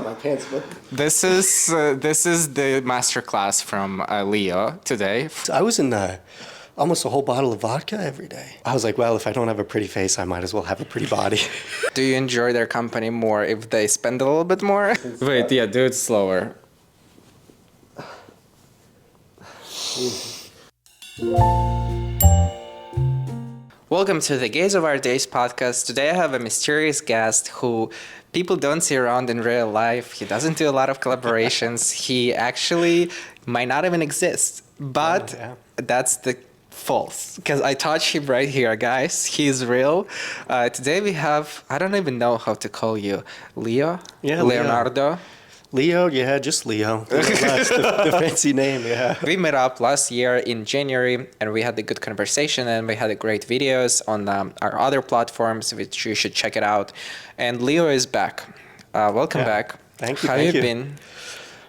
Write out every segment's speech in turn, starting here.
My pants, but This is the masterclass from Leo today. I was in almost a whole bottle of vodka every day. I was like, well, if I don't have a pretty face, I might as well have a pretty body. Do you enjoy their company more if they spend a little bit more? Wait, yeah, do it slower. Welcome to the Gaze of Our Days podcast. Today I have a mysterious guest who people don't see around in real life. He doesn't do a lot of collaborations. He actually might not even exist. But that's the false. Because I touch him right here, guys. He's real. Today we have, I don't even know how to call you. Leo? Yeah, Leonardo? Leo, yeah, just Leo. That's the fancy name, yeah. We met up last year in January and we had a good conversation and we had great videos on our other platforms, which you should check it out. And Leo is back. Welcome back. Thank you. How have you been?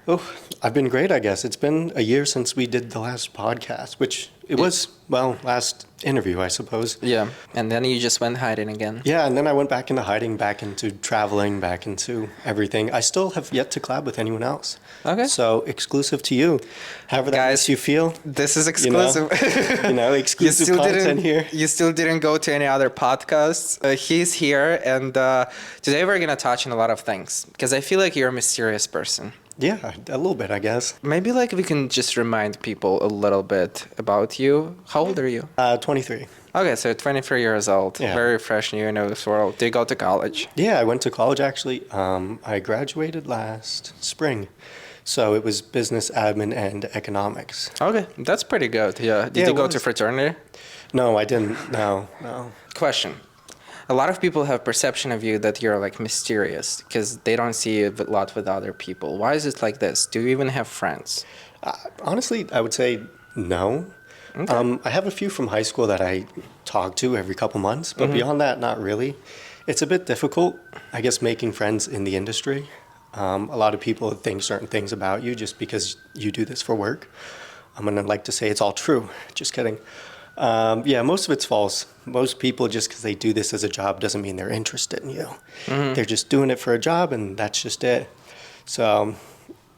Oh, I've been great, I guess. It's been a year since we did the last podcast, which it was, well, last interview, I suppose. Yeah, and then you just went hiding again. Yeah, and then I went back into hiding, back into traveling, back into everything. I still have yet to collab with anyone else. Okay. So exclusive to you. However that makes you feel. This is exclusive. Exclusive content here. You still didn't go to any other podcasts. He's here, and today we're going to touch on a lot of things, because I feel like you're a mysterious person. Yeah, a little bit, I guess. Maybe we can just remind people a little bit about you. How old are you? 23. Okay, so 23 years old. Yeah. Very fresh, new in this world. Did you go to college? Yeah, I went to college actually. I graduated last spring. So it was business admin and economics. Okay, that's pretty good. Yeah. Did you go to fraternity? No, I didn't. No. Question. A lot of people have perception of you that you're mysterious because they don't see you a lot with other people. Why is it like this? Do you even have friends? Honestly, I would say no. Okay. I have a few from high school that I talk to every couple months, but beyond that, not really. It's a bit difficult, I guess, making friends in the industry. A lot of people think certain things about you just because you do this for work. I'm going to like to say it's all true. Just kidding. Most of it's false. Most people, just because they do this as a job doesn't mean they're interested in you. They're just doing it for a job and that's just it. So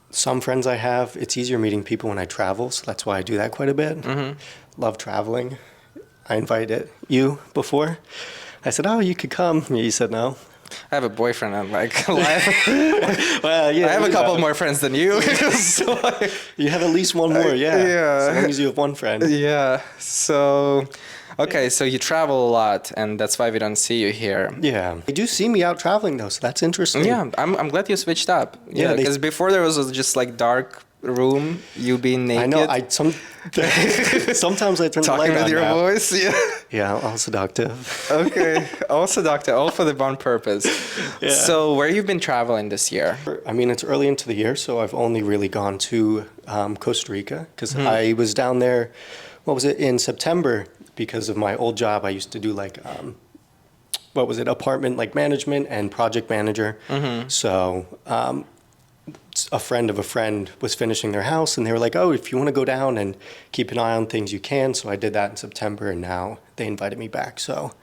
some friends I have, it's easier meeting people when I travel, so that's why I do that quite a bit. Love traveling. I invited you before. I said, oh, you could come. You said no. I have a boyfriend and well, yeah, I have a couple more friends than you. So you have at least one more, yeah. As long as you have one friend. Yeah. So, okay, so you travel a lot, and that's why we don't see you here. Yeah. They do see me out traveling, though, so that's interesting. Yeah, I'm glad you switched up. Yeah, because before there was just dark room, you being naked. I know. Sometimes I turn the light on. Talking with your voice, yeah. Yeah, all seductive. Okay, all seductive, all for the one purpose. Yeah. So where you've been traveling this year? I mean, it's early into the year, so I've only really gone to Costa Rica because I was down there, in September because of my old job. I used to do apartment management and project manager. So a friend of a friend was finishing their house and they were like, oh, if you want to go down and keep an eye on things, you can. So I did that in September and now they invited me back. So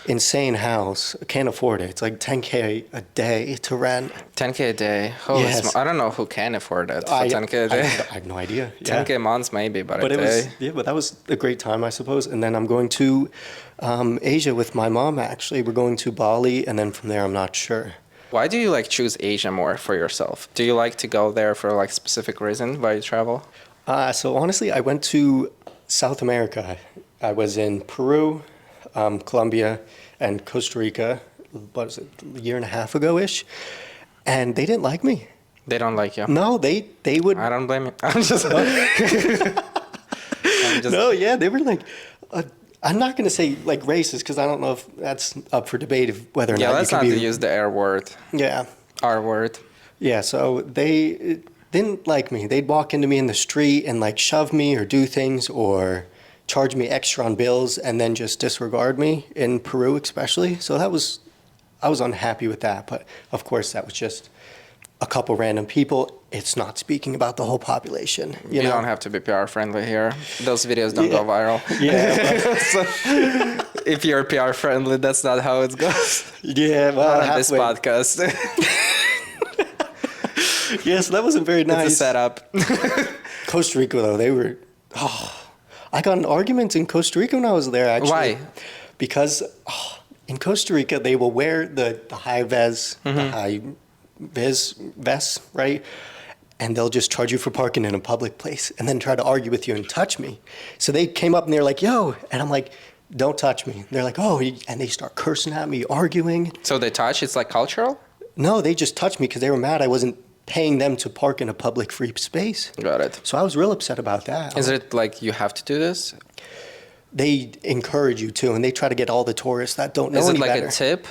insane house. I can't afford it. It's like $10K a day to rent. $10K a day? I don't know who can afford it for $10K a day. I have no idea. Yeah. $10K a month maybe, but a day. But that was a great time, I suppose. And then I'm going to Asia with my mom, actually. We're going to Bali and then from there I'm not sure. Why do you choose Asia more for yourself? Do you like to go there for a specific reason why you travel? So honestly, I went to South America. I was in Peru, Colombia, and Costa Rica, a year and a half ago-ish, and they didn't like me. They don't like you? No, they would... I don't blame you. I'm just... No, yeah, they were I'm not going to say racist because I don't know if that's up for debate of whether or not let's you can not use the R word. Yeah. R word. Yeah, so they didn't like me. They'd walk into me in the street and shove me or do things or charge me extra on bills and then just disregard me, in Peru especially. So I was unhappy with that. But of course, that was just a couple random people. It's not speaking about the whole population. You know? Don't have to be PR friendly here. Those videos don't go viral. Yeah. So, if you're PR friendly, that's not how it goes. Yeah, well, not on this podcast. Yes, that wasn't very nice. It's a setup. Costa Rica, though, they were. Oh, I got in arguments in Costa Rica when I was there, actually. Why? Because in Costa Rica, they will wear the high vis, the high vest, right? And they'll just charge you for parking in a public place and then try to argue with you and touch me. So they came up and they're like, yo. And I'm like, don't touch me. They're like, oh. And they start cursing at me, arguing. So they touch, it's like cultural? No, they just touched me because they were mad I wasn't paying them to park in a public free space. Got it. So I was real upset about that. Is it like you have to do this? They encourage you to, and they try to get all the tourists that don't know Is it any like better. a tip?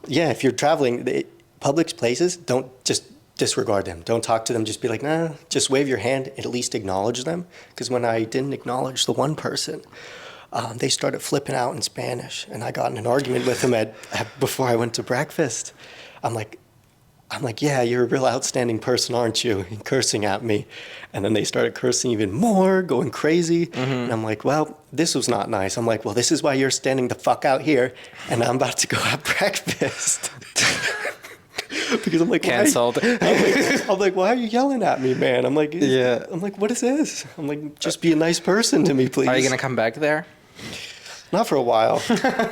Yeah, if you're traveling, public places, don't just disregard them. Don't talk to them. Just be like, nah, just wave your hand and at least acknowledge them. Because when I didn't acknowledge the one person, they started flipping out in Spanish. And I got in an argument with them before I went to breakfast. I'm like, yeah, you're a real outstanding person, aren't you? And cursing at me. And then they started cursing even more, going crazy. And I'm like, well, this was not nice. I'm like, well, this is why you're standing the fuck out here. And I'm about to go have breakfast. Because I'm like, Cancelled. I'm like, why are you yelling at me, man? I'm like, Yeah. I'm like, what is this? I'm like, just be a nice person to me, please. Are you going to come back there? Not for a while.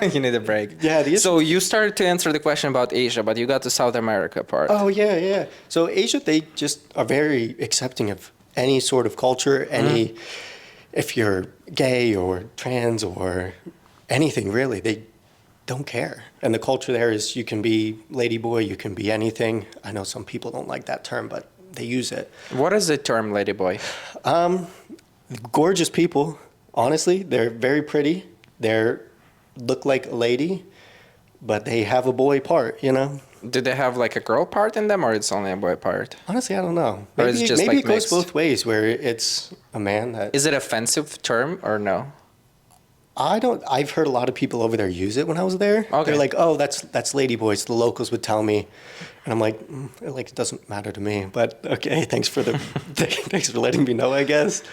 You need a break. Yeah. So you started to answer the question about Asia, but you got the South America part. Oh, yeah. So Asia, they just are very accepting of any sort of culture, if you're gay or trans or anything, really, they don't care. And the culture there is you can be ladyboy, you can be anything. I know some people don't like that term, but they use it. What is the term ladyboy? Gorgeous people, honestly. They're very pretty. They look like a lady, but they have a boy part, you know? Do they have like a girl part in them, or it's only a boy part? Honestly, I don't know. Or is it just maybe like it goes mixed? both ways, where it's a man that... Is it offensive term or no? I've heard a lot of people over there use it when I was there. Okay. They're like, oh, that's ladyboys. The locals would tell me. And I'm like, it doesn't matter to me. But okay, thanks for letting me know, I guess.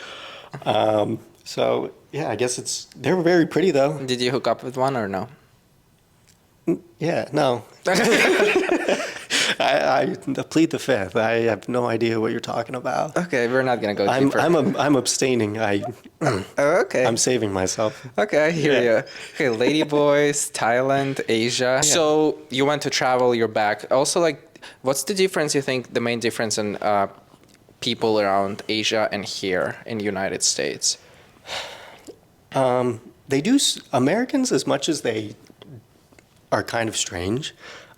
So yeah, I guess they were very pretty though. Did you hook up with one or no? Yeah, no. I plead the fifth. I have no idea what you're talking about. Okay, we're not gonna go deeper. I'm abstaining. Okay. I'm saving myself. Okay, I hear you. Okay, ladyboys, Thailand, Asia. Yeah. So you went to travel, you're back. Also, like, what's the difference, you think, the main difference in people around Asia and here in the United States? They do, Americans, as much as they are kind of strange,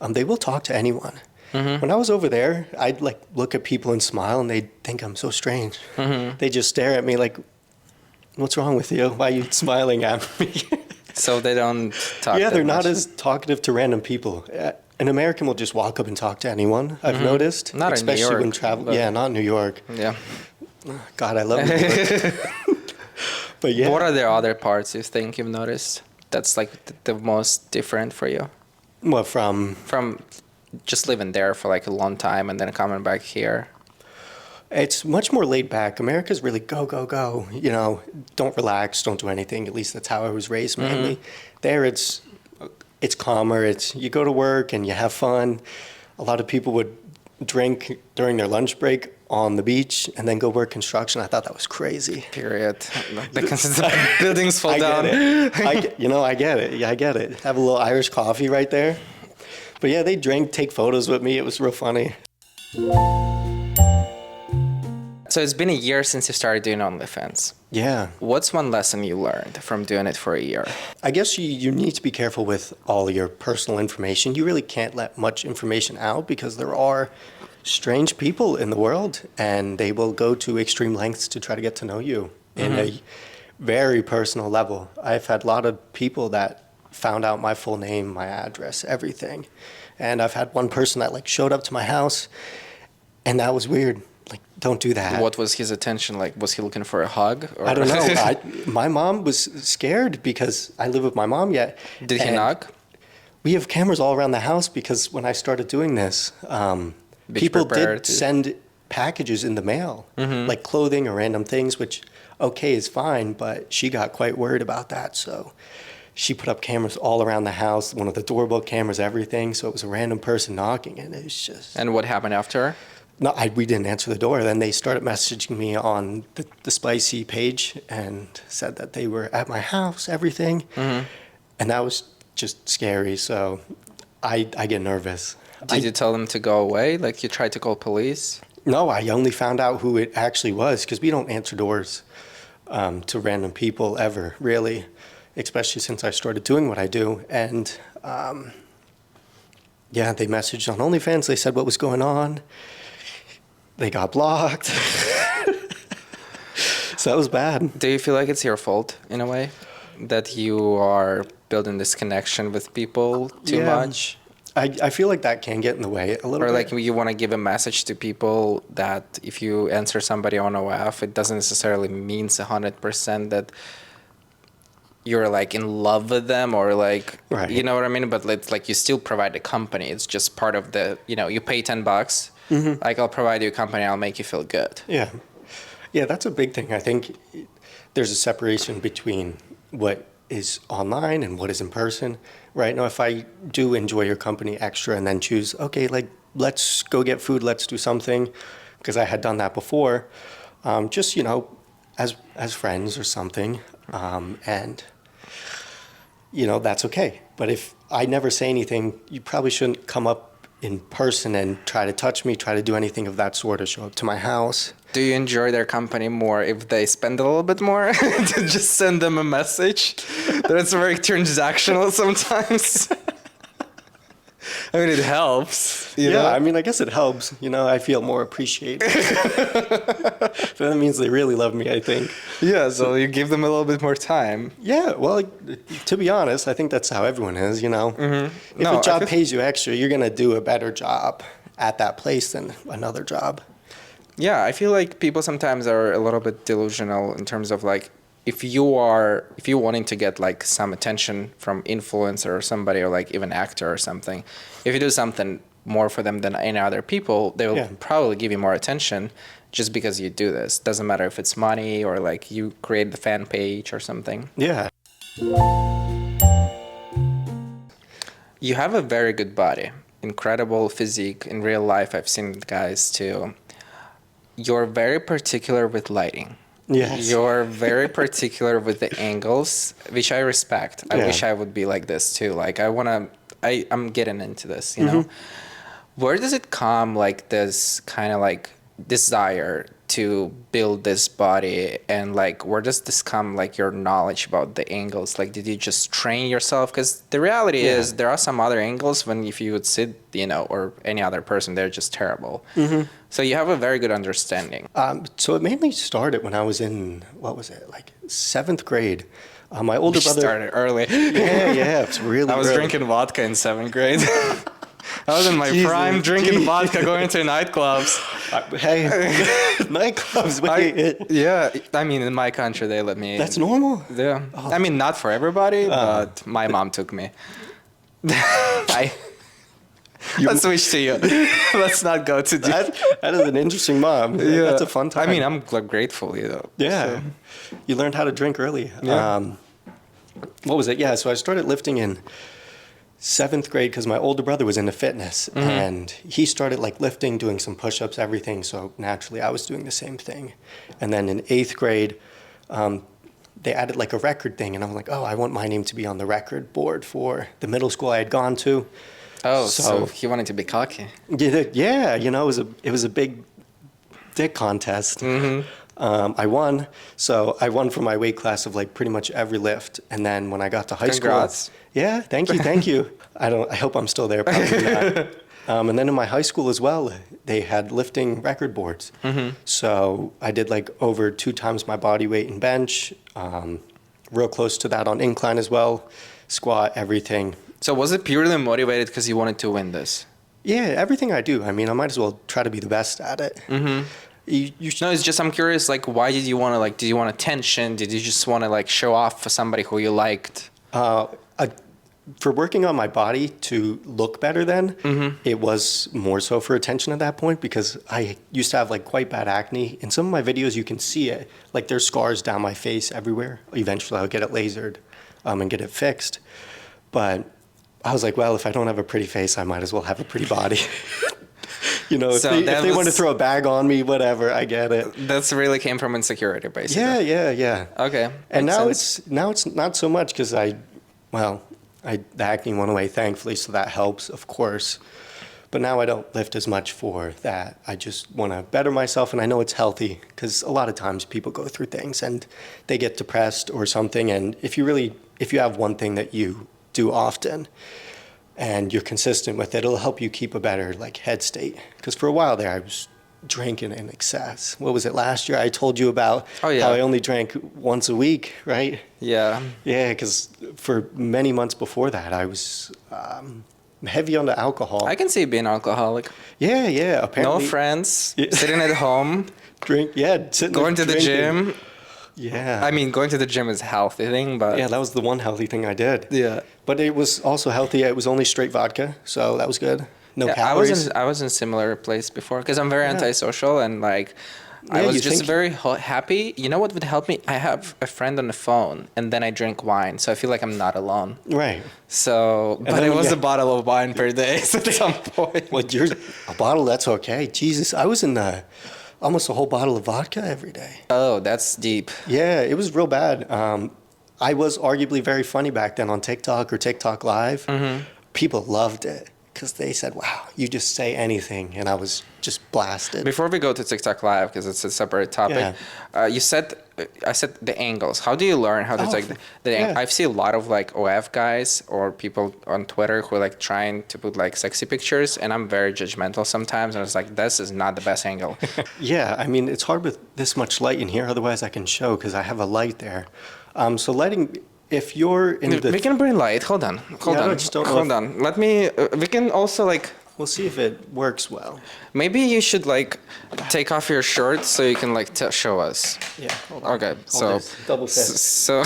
they will talk to anyone. When I was over there, I'd like look at people and smile, and they'd think I'm so strange. They just stare at me like, "What's wrong with you? Why are you smiling at me?" So they don't talk. Yeah, that they're not much. as talkative to random people. An American will just walk up and talk to anyone. I've noticed, Not in New especially York, when travel. but- Yeah, not New York. Yeah. God, I love New York. But yeah, What are the other parts you think you've noticed that's like the most different for you what from? from just living there for like a long time and then coming back here? It's much more laid back. America's really go, go, go. You know, don't relax, don't do anything. At least that's how I was raised mainly. There, it's calmer. It's you go to work and you have fun. A lot of people would drink during their lunch break on the beach and then go work construction. I thought that was crazy. Period. The buildings fall I down. get it. I get it. Yeah, I get it. Have a little Irish coffee right there. But yeah, they drink, take photos with me. It was real funny. So it's been a year since you started doing OnlyFans. Yeah. What's one lesson you learned from doing it for a year? I guess you need to be careful with all your personal information. You really can't let much information out because there are strange people in the world and they will go to extreme lengths to try to get to know you in a very personal level. I've had a lot of people that found out my full name, my address, everything. And I've had one person that like showed up to my house and that was weird. Like, don't do that. What was his attention like? Was he looking for a hug? Or? I don't know. My mom was scared because I live with my mom yet. Did he knock? We have cameras all around the house because when I started doing this, people did send packages in the mail, like clothing or random things, which, okay, is fine, but she got quite worried about that. So she put up cameras all around the house, one of the doorbell cameras, everything. So it was a random person knocking, and it was just... And what happened after? No, we didn't answer the door. Then they started messaging me on the Spicy page and said that they were at my house, everything. And that was just scary. So I get nervous. Did you tell them to go away? Like you tried to call police? No, I only found out who it actually was because we don't answer doors to random people ever, really, especially since I started doing what I do. And yeah, they messaged on OnlyFans. They said what was going on. They got blocked. So that was bad. Do you feel like it's your fault in a way that you are building this connection with people too much? I feel like that can get in the way a little bit. Or like you want to give a message to people that if you answer somebody on OF, it doesn't necessarily means 100% that you're like in love with them or like, right. You know what I mean? But it's like you still provide the company. It's just part of the, you pay $10. Like I'll provide you a company, I'll make you feel good. Yeah. Yeah, that's a big thing. I think there's a separation between what is online and what is in person, right? Now, if I do enjoy your company extra and then choose, okay, like let's go get food, let's do something, because I had done that before, just, as friends or something, and, that's okay. But if I never say anything, you probably shouldn't come up in person and try to touch me, try to do anything of that sort, or show up to my house. Do you enjoy their company more if they spend a little bit more to just send them a message? That's very transactional sometimes. I mean, it helps. You know? I mean, I guess it helps. I feel more appreciated. But that means they really love me, I think. Yeah, so you give them a little bit more time. Yeah, well, to be honest, I think that's how everyone is, If a job pays you extra, you're going to do a better job at that place than another job. Yeah, I feel like people sometimes are a little bit delusional in terms of like, if you're wanting to get like some attention from influencer or somebody or like even actor or something, if you do something more for them than any other people, they will probably give you more attention just because you do this. Doesn't matter if it's money or like you create the fan page or something. Yeah. You have a very good body, incredible physique. In real life, I've seen guys too. You're very particular with lighting. Yes. You're very particular with the angles, which I respect. I wish I would be like this too. Like I'm getting into this, know. Where does it come, like this kind of like desire to build this body, and like where does this come, like your knowledge about the angles? Like did you just train yourself? Because the reality is there are some other angles when if you would sit, or any other person, they're just terrible. So you have a very good understanding. So it mainly started when I was in, what was it, like 7th grade. My older brother started early. Yeah, it's really I was early. drinking vodka in 7th grade. I was in my prime drinking vodka, going to nightclubs. Hey, nightclubs. I mean, in my country, they let me. That's normal? Yeah. Oh. I mean, not for everybody, but my mom took me. Let's switch to you. Let's not go to deep. That is an interesting mom. Yeah. That's a fun time. I mean, I'm grateful, Yeah. So. You learned how to drink early. Yeah. What was it? Yeah, so I started lifting in 7th grade because my older brother was into fitness. And he started like lifting, doing some push-ups, everything. So naturally, I was doing the same thing. And then in 8th grade, they added like a record thing. And I was like, I want my name to be on the record board for the middle school I had gone to. Oh, so he wanted to be cocky. Yeah, it was a big dick contest. I won. So I won for my weight class of like pretty much every lift. And then when I got to high Congrats. school. Yeah, thank you. I hope I'm still there, probably not. And then in my high school as well, they had lifting record boards. So I did like over 2 times my body weight in bench, real close to that on incline as well, squat, everything. So was it purely motivated because you wanted to win this? Yeah, everything I do. I mean, I might as well try to be the best at it. No, it's just I'm curious, like, why did you want to, like, did you want attention? Did you just want to, like, show off for somebody who you liked? For working on my body to look better then, it was more so for attention at that point because I used to have, like, quite bad acne. In some of my videos, you can see it. Like, there's scars down my face everywhere. Eventually, I'll get it lasered and get it fixed. But I was like, well, if I don't have a pretty face, I might as well have a pretty body. You know, So if that they want to was- throw a bag on me, whatever, I get it. That's really came from insecurity, basically. Yeah. Okay. And makes now sense. it's not so much because the acne went away, thankfully, so that helps, of course. But now I don't lift as much for that. I just want to better myself, and I know it's healthy because a lot of times people go through things and they get depressed or something. And if you have one thing that you do often and you're consistent with it, it'll help you keep a better like head state. Because for a while there, I was drinking in excess. What was it last year? I told you about Oh, yeah. how I only drank once a week, right? Yeah. Yeah, because for many months before that, I was heavy on the alcohol. I can see you being an alcoholic. Yeah. No Apparently, friends, Yeah. sitting at home, drink. Yeah, sitting there going to the drinking. gym. Yeah. I mean, going to the gym is a healthy thing, but yeah, that was the one healthy thing I did. yeah. But it was also healthy. It was only straight vodka, so that was good. No Yeah, calories. I was in similar place before because I'm very Yeah. antisocial and like I Yeah, was you just think- very happy. You know what would help me? I have a friend on the phone and then I drink wine, so I feel like I'm not alone. Right. So, but then it when was you- a bottle of wine per day at some point. Well, you're a bottle. That's okay. Jesus, I was in almost a whole bottle of vodka every day. Oh, that's deep. Yeah, it was real bad. I was arguably very funny back then on TikTok or TikTok Live. Mm-hmm. People loved it because they said, "Wow, you just say anything," and I was just blasted. Before we go to TikTok Live, because it's a separate topic, I said the angles. How do you learn how to Oh, take the yeah. I've seen a lot of like OF guys or people on Twitter who are like trying to put like sexy pictures, and I'm very judgmental sometimes, and it's like this is not the best angle. Yeah, I mean, it's hard with this much light in here. Otherwise, I can show because I have a light there. So lighting, if you're in the, We can bring light. Hold on. Yeah, I just don't know Hold if- on. Let me. We can also like. we'll see if it works well. Maybe you should like take off your shirt so you can like show us. Yeah. Hold on. Okay. Hold So. this. Double fist. So.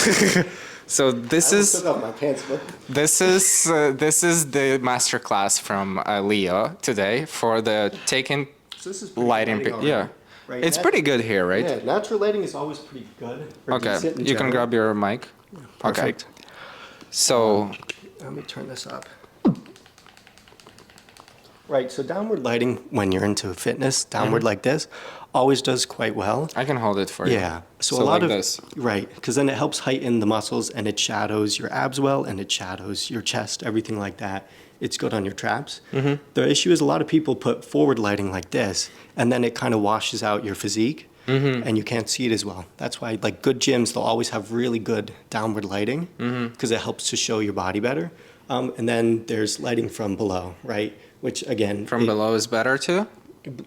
So this I is. took off my pants, but This is the master class from Leo today for the taking so this is pretty lighting. already, Yeah, right? it's pretty good here, right? Yeah, natural lighting is always pretty good. or Okay, decent in you can general. grab your mic. Perfect. Okay. So Let me turn this up. Right, so downward lighting, when you're into fitness, downward like this, always does quite well. I can hold it for you. Yeah, so a lot like of this. right, because then it helps heighten the muscles and it shadows your abs well and it shadows your chest, everything like that. It's good on your traps. The issue is a lot of people put forward lighting like this, and then it kind of washes out your physique, and you can't see it as well. That's why, like good gyms, they'll always have really good downward lighting because it helps to show your body better. And then there's lighting from below, right? Which again, From below is better too.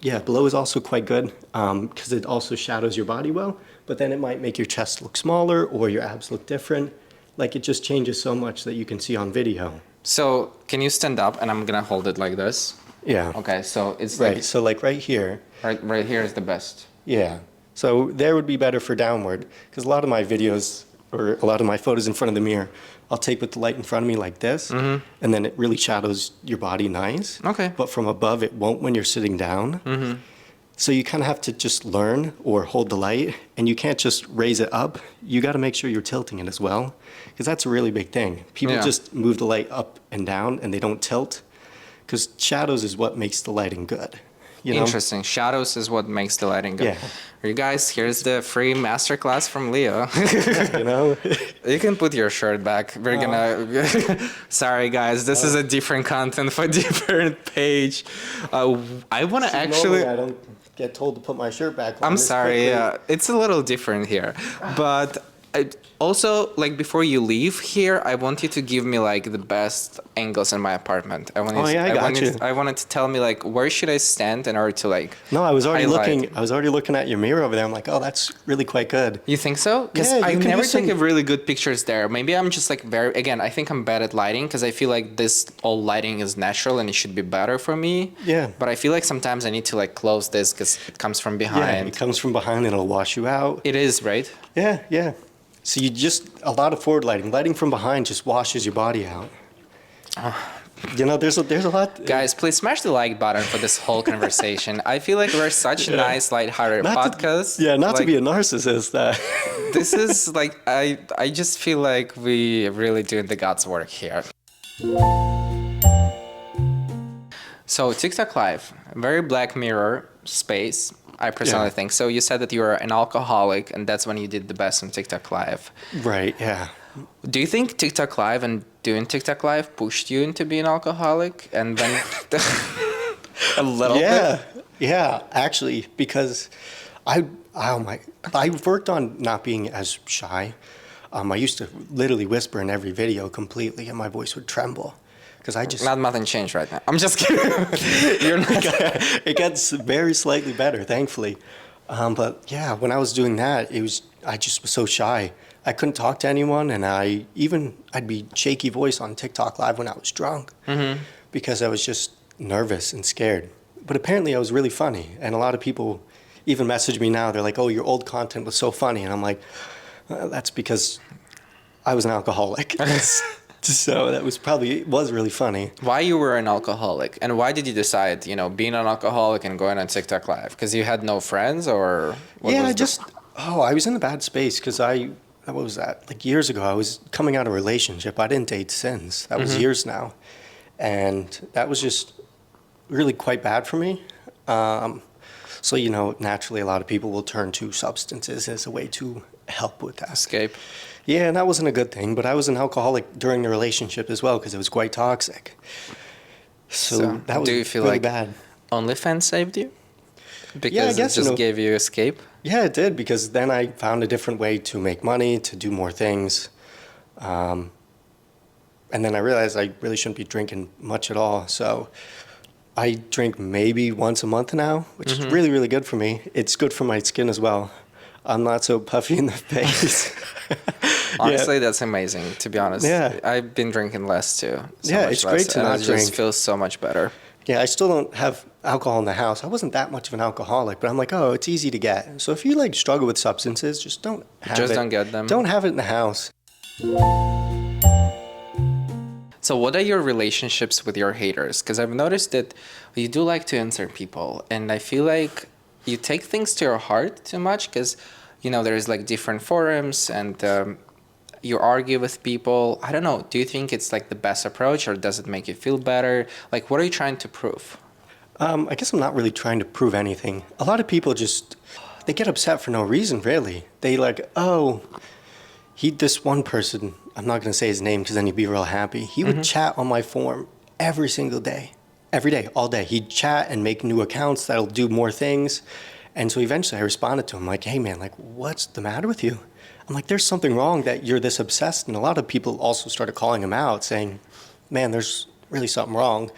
yeah, below is also quite good because it also shadows your body well, but then it might make your chest look smaller or your abs look different. Like it just changes so much that you can see on video. So can you stand up and I'm gonna hold it like this? Yeah. Okay, so it's Right. So like right here. right here is the best. Yeah. So there would be better for downward because a lot of my videos or a lot of my photos in front of the mirror, I'll take with the light in front of me like this, and then it really shadows your body nice. Okay. But from above, it won't when you're sitting down. So you kind of have to just learn or hold the light, and you can't just raise it up. You got to make sure you're tilting it as well, because that's a really big thing. People Yeah. just move the light up and down, and they don't tilt, because shadows is what makes the lighting good. You know? Interesting. Shadows is what makes the lighting good. Yeah. You guys, here's the free masterclass from Leo. You know? You can put your shirt back. We're gonna. Sorry, guys. This is a different content for different page. I want to actually. Normally I don't get told to put my shirt back on I'm this sorry. quickly. It's a little different here, but also like before you leave here, I want you to give me like the best angles in my apartment. I want you. Oh, yeah, I got you. I wanted to tell me like where should I stand in order to like. No, I was already highlight. looking. I was already looking at your mirror over there. I'm like, oh, that's really quite good. You think so? Because Yeah, you I can never do some- take really good pictures there. Maybe I'm just like very. Again, I think I'm bad at lighting because I feel like this all lighting is natural and it should be better for me. Yeah. But I feel like sometimes I need to like close this because it comes from Yeah, behind. it comes from behind and it'll wash you out. It is, right? Yeah, yeah. So you just a lot of forward lighting. Lighting from behind just washes your body out. You know, there's a lot. Guys, please smash the like button for this whole conversation. I feel like we're such a nice, lighthearted podcast. Not to Like, be a narcissist. This is like I just feel like we really doing the God's work here. So TikTok Live, very Black Mirror space, I personally think. So you said that you were an alcoholic, and that's when you did the best on TikTok Live. Right, yeah. Do you think TikTok Live and doing TikTok Live pushed you into being alcoholic? And then a little bit? Yeah, actually, because I've worked on not being as shy. I used to literally whisper in every video completely, and my voice would tremble. Because I just... Nothing changed right now. I'm just kidding. You're not... It gets very slightly better, thankfully. But yeah, when I was doing that, I just was so shy. I couldn't talk to anyone, and I'd be shaky voice on TikTok Live when I was drunk. Because I was just nervous and scared. But apparently I was really funny, and a lot of people even message me now. They're like, "Oh, your old content was so funny," and I'm like, "That's because I was an alcoholic." So that was really funny. Why you were an alcoholic, and why did you decide, being an alcoholic and going on TikTok Live? Because you had no friends, or what I was in a bad space because what was that? Like years ago, I was coming out of a relationship. I didn't date since. That was years now, and that was just really quite bad for me. So naturally, a lot of people will turn to substances as a way to help with that. Escape. Yeah, and that wasn't a good thing, but I was an alcoholic during the relationship as well because it was quite toxic. So that was do you feel really like bad. OnlyFans saved you? Because Yeah, I guess, it just gave you escape? Yeah, it did, because then I found a different way to make money, to do more things. And then I realized I really shouldn't be drinking much at all. So I drink maybe once a month now, which is really, really good for me. It's good for my skin as well. I'm not so puffy in the face. Honestly, that's amazing, to be honest. Yeah. I've been drinking less too. It's great to not drink. It just feels so much better. Yeah, I still don't have alcohol in the house. I wasn't that much of an alcoholic, but I'm like, oh, it's easy to get. So if you struggle with substances, just don't have it. Just don't get them. Don't have it in the house. So what are your relationships with your haters? Because I've noticed that you do like to answer people, and I feel like you take things to your heart too much because, there's different forums and you argue with people. I don't know. Do you think it's the best approach, or does it make you feel better? What are you trying to prove? I guess I'm not really trying to prove anything. A lot of people they get upset for no reason, really. They this one person, I'm not going to say his name because then he'd be real happy. He would chat on my forum every single day. Every day, all day. He'd chat and make new accounts that'll do more things. And so eventually I responded to him like, hey man, what's the matter with you? I'm like, there's something wrong that you're this obsessed. And a lot of people also started calling him out saying, man, there's really something wrong.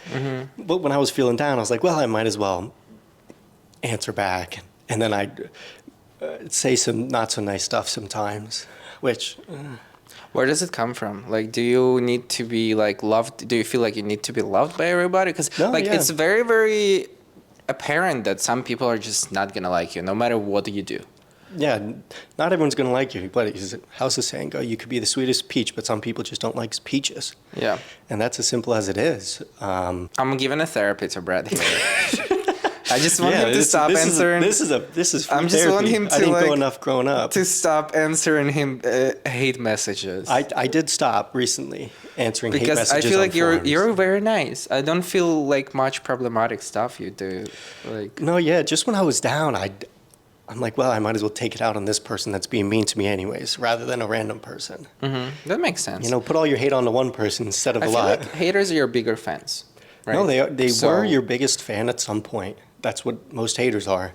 But when I was feeling down, I was like, well, I might as well answer back. And then I'd say some not so nice stuff sometimes, which... Where does it come from? Do you need to be loved? Do you feel like you need to be loved by everybody? Because it's very, very apparent that some people are just not gonna like you, no matter what you do. Yeah, not everyone's gonna like you. But how's the saying go? You could be the sweetest peach, but some people just don't like peaches. Yeah, and that's as simple as it is. I'm giving a therapy to Brad here. I just want him to stop answering. This is free I'm just therapy. want him to I didn't go enough growing up to stop answering him hate messages. I did stop recently answering hate messages. Because I feel like forums. you're very nice. I don't feel much problematic stuff you do. No, yeah, just when I was down, I'm like, well, I might as well take it out on this person that's being mean to me anyways, rather than a random person. That makes sense. Put all your hate on the one person instead of a lot. I feel like haters are your bigger fans. Right? No, they were your biggest fan at some point. That's what most haters are,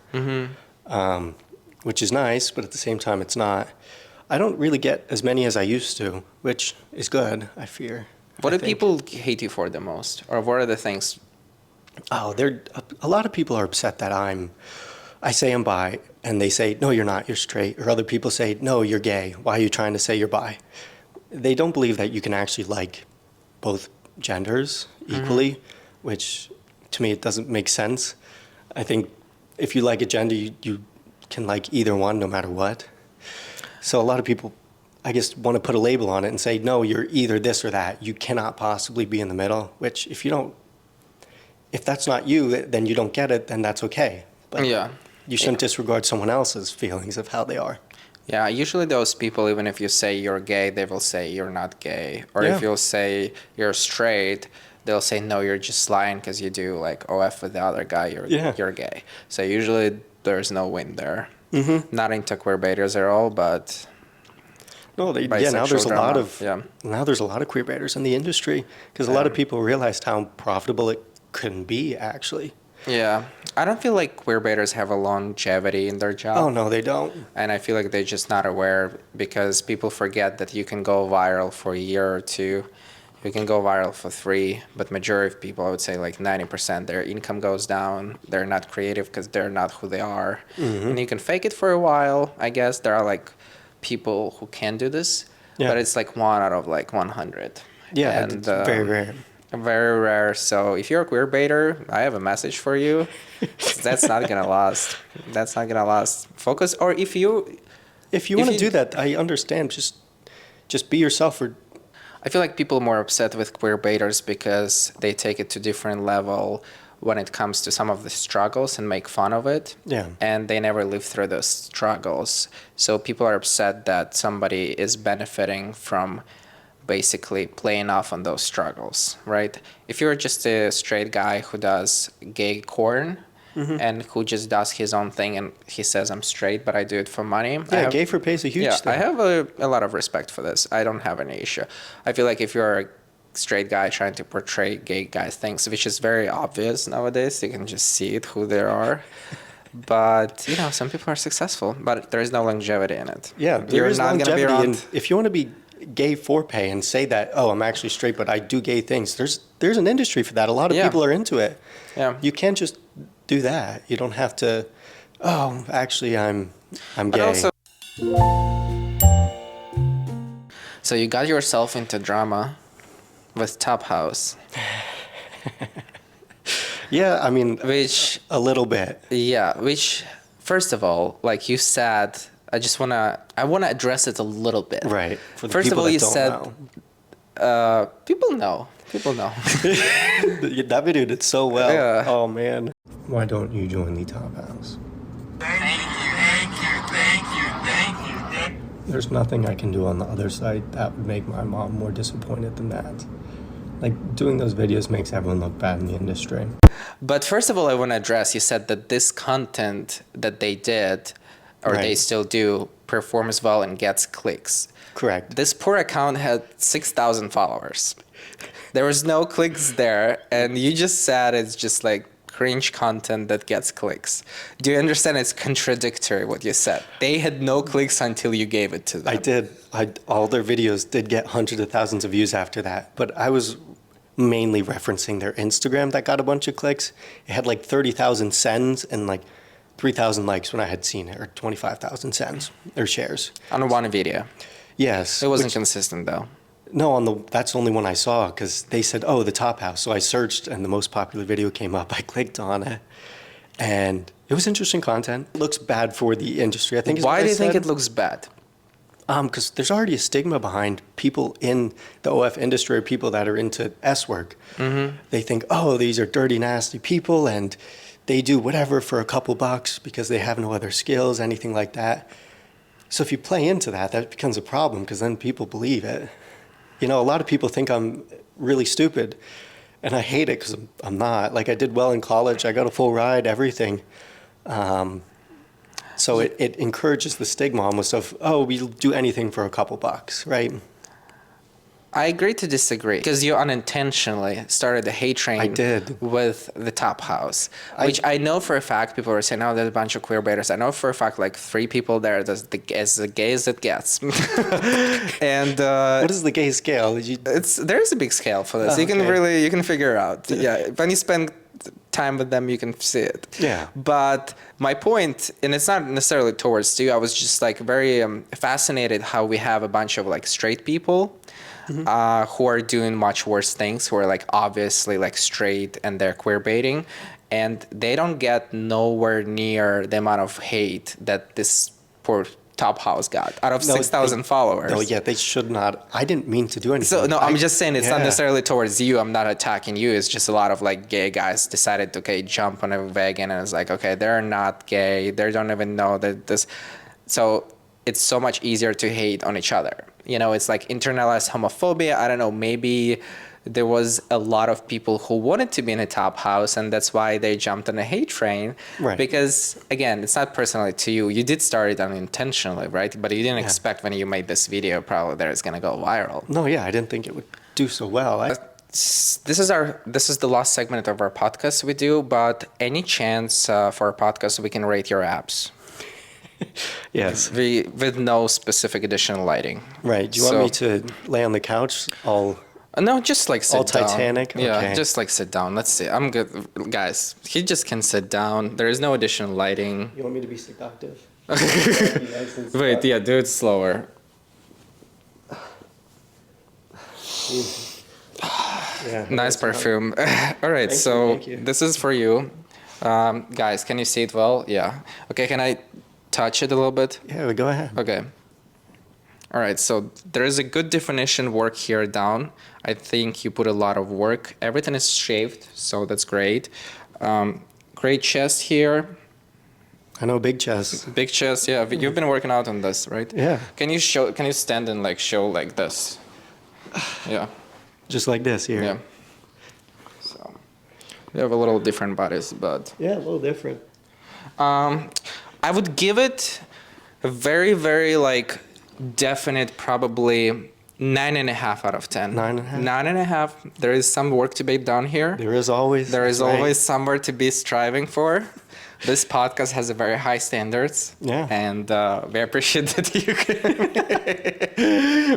which is nice, but at the same time, it's not. I don't really get as many as I used to, which is good, I fear. What do people hate you for the most? Or what are the things? Oh, a lot of people are upset that I say I'm bi, and they say, no, you're not, you're straight. Or other people say, no, you're gay. Why are you trying to say you're bi? They don't believe that you can actually like both genders equally, which to me, it doesn't make sense. I think if you like a gender, you can like either one no matter what. So a lot of people, I guess, want to put a label on it and say, no, you're either this or that. You cannot possibly be in the middle, which if that's not you, then you don't get it, then that's okay. But you shouldn't disregard someone else's feelings of how they are. Yeah, usually those people, even if you say you're gay, they will say you're not gay. Or if you'll say you're straight, they'll say, no, you're just lying because you do like OF with the other guy, you're gay. So usually there's no win there. Not into queer baiters at all, but No, now bisexual there's a lot drama, of now there's a lot of queer baiters in the industry because a lot of people realized how profitable it can be actually. yeah. I don't feel like queer baiters have a longevity in their job. Oh no, they don't. And I feel like they're just not aware because people forget that you can go viral for a year or two. You can go viral for 3, but majority of people, I would say like 90%, their income goes down. They're not creative because they're not who they are. And you can fake it for a while, I guess. There are like people who can do this, but it's like 1 out of like 100. Yeah, and it's very rare. very rare. So if you're a queer baiter, I have a message for you. That's not gonna last. That's not gonna last. Focus, or if you want to do that, I understand. Just be yourself. Or I feel like people are more upset with queer baiters because they take it to different level when it comes to some of the struggles and make fun of it. Yeah. And they never live through those struggles. So people are upset that somebody is benefiting from basically playing off on those struggles, right? If you're just a straight guy who does gay porn and who just does his own thing and he says, I'm straight, but I do it for money. yeah, gay for pay is a huge thing. I have a lot of respect for this. I don't have any issue. I feel like if you're a straight guy trying to portray gay guys things, which is very obvious nowadays, you can just see it, who they are. But, you know, some people are successful, but there is no longevity in it. Yeah, there is longevity. And if you want to be gay for pay and say that, oh, I'm actually straight, but I do gay things, there's an industry for that. A lot of people are into it. Yeah. You can't just do that. You don't have to, oh, actually, I'm gay. Also, so you got yourself into drama with Top House. Yeah, I mean, Which, a little bit. yeah, which, first of all, like you said, I wanna address it a little bit. Right. For the First of people all, that you don't said, know. People know. That video did so well. Yeah. Oh, man. Why don't you join the Top House? Thank you. There's nothing I can do on the other side that would make my mom more disappointed than that. Like, doing those videos makes everyone look bad in the industry. But first of all, I want to address, you said that this content that they did, or they still do, performs well and gets clicks. Correct. This poor account had 6,000 followers. There was no clicks there, and you just said it's just like cringe content that gets clicks. Do you understand it's contradictory what you said? They had no clicks until you gave it to them. I did. All their videos did get hundreds of thousands of views after that, but I was mainly referencing their Instagram that got a bunch of clicks. It had like 30,000 sends and like 3,000 likes when I had seen it, or 25,000 sends or shares. On one video. Yes. It wasn't consistent though. No, that's the only one I saw because they said, oh, the Top House. So I searched and the most popular video came up. I clicked on it and it was interesting content. It looks bad for the industry, I think. Is Why what do I you think said. it looks bad? Because there's already a stigma behind people in the OF industry, or people that are into S work. Mm-hmm. They think, oh, these are dirty, nasty people and they do whatever for a couple bucks because they have no other skills, anything like that. So if you play into that, that becomes a problem because then people believe it. You know, a lot of people think I'm really stupid, and I hate it because I'm not. Like, I did well in college. I got a full ride, everything. So it encourages the stigma almost of, oh, we'll do anything for a couple bucks, right? I agree to disagree because you unintentionally started the hate train. I did. With the Top House, which I know for a fact people are saying, oh, there's a bunch of queer baiters. I know for a fact like 3 people there that's as gay as it gets. And What is the gay scale? there's a big scale for this. Oh, you can okay. you can figure out. Yeah, when you spend time with them, you can see it. Yeah. But my point, and it's not necessarily towards you, I was just like very fascinated how we have a bunch of like straight people who are doing much worse things, who are like obviously like straight and they're queer baiting, and they don't get nowhere near the amount of hate that this poor Top House got out of 6,000 followers. No, yeah, they should not. I didn't mean to do anything. So no, I'm just saying it's not Yeah. necessarily towards you. I'm not attacking you. It's just a lot of like gay guys decided to jump on a wagon and it's like, okay, they're not gay. They don't even know that this. So it's so much easier to hate on each other. You know, it's like internalized homophobia. I don't know, maybe there was a lot of people who wanted to be in a top house, and that's why they jumped on a hate train. Right. Because again, it's not personally to you. You did start it unintentionally, right? But you didn't expect when you made this video probably that it's gonna go viral. No, yeah, I didn't think it would do so well. This is the last segment of our podcast we do. But any chance for our podcast we can rate your abs? Yes. With no specific additional lighting. Right. Do you want me to lay on the couch all... No, just like sit all down. Titanic? Yeah, Okay. just like sit down. Let's see. I'm good. Guys, he just can sit down. There is no additional lighting. You want me to be seductive? Wait, yeah, do it slower. Yeah, Nice perfume. All right, Thank so you. this is for you. Guys, can you see it well? Yeah. Okay, can I touch it a little bit? Yeah, go ahead. Okay. All right, so there is a good definition work here down. I think you put a lot of work. Everything is shaved, so that's great. Great chest here. I know, big chest. Big chest, yeah. You've been working out on this, right? Yeah. Can you stand and like show like this? Yeah. Just like this here. Yeah. So we have a little different bodies, but Yeah, a little different. I would give it a very, very like definite, probably 9.5 out of 10. 9.5? 9.5. There is some work to be done here. There is always. There is right. always somewhere to be striving for. This podcast has a very high standards. Yeah. And we appreciate that you came.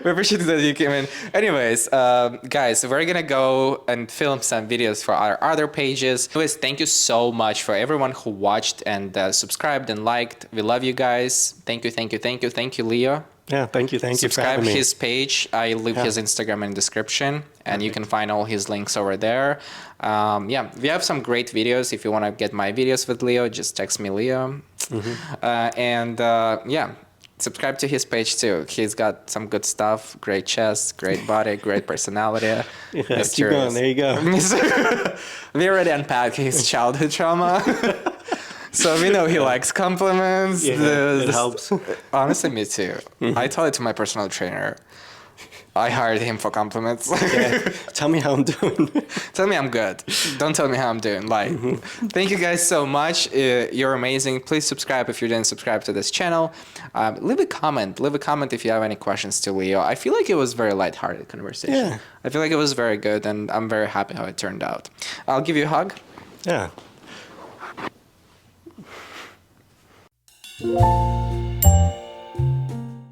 We appreciate that you came in. Anyways, guys, we're gonna go and film some videos for our other pages. Anyways, thank you so much for everyone who watched and subscribed and liked. We love you guys. Thank you, thank you, thank you, thank you, Leo. Yeah, thank you for Subscribe having me. his page. I leave his Instagram in the description, and you can find all his links over there. Yeah, we have some great videos. If you want to get my videos with Leo, just text me Leo. Yeah, subscribe to his page too. He's got some good stuff. Great chest, great body, great personality. Yeah, keep going. There you go. We already unpacked his childhood trauma. So we know he likes compliments. Yeah, it helps. Honestly, me too. I told it to my personal trainer. I hired him for compliments. Yeah. Tell me how I'm doing. Tell me I'm good. Don't tell me how I'm doing. Like, thank you guys so much. You're amazing. Please subscribe if you didn't subscribe to this channel. Leave a comment. Leave a comment if you have any questions to Leo. I feel like it was very lighthearted conversation. Yeah. I feel like it was very good, and I'm very happy how it turned out. I'll give you a hug. Yeah.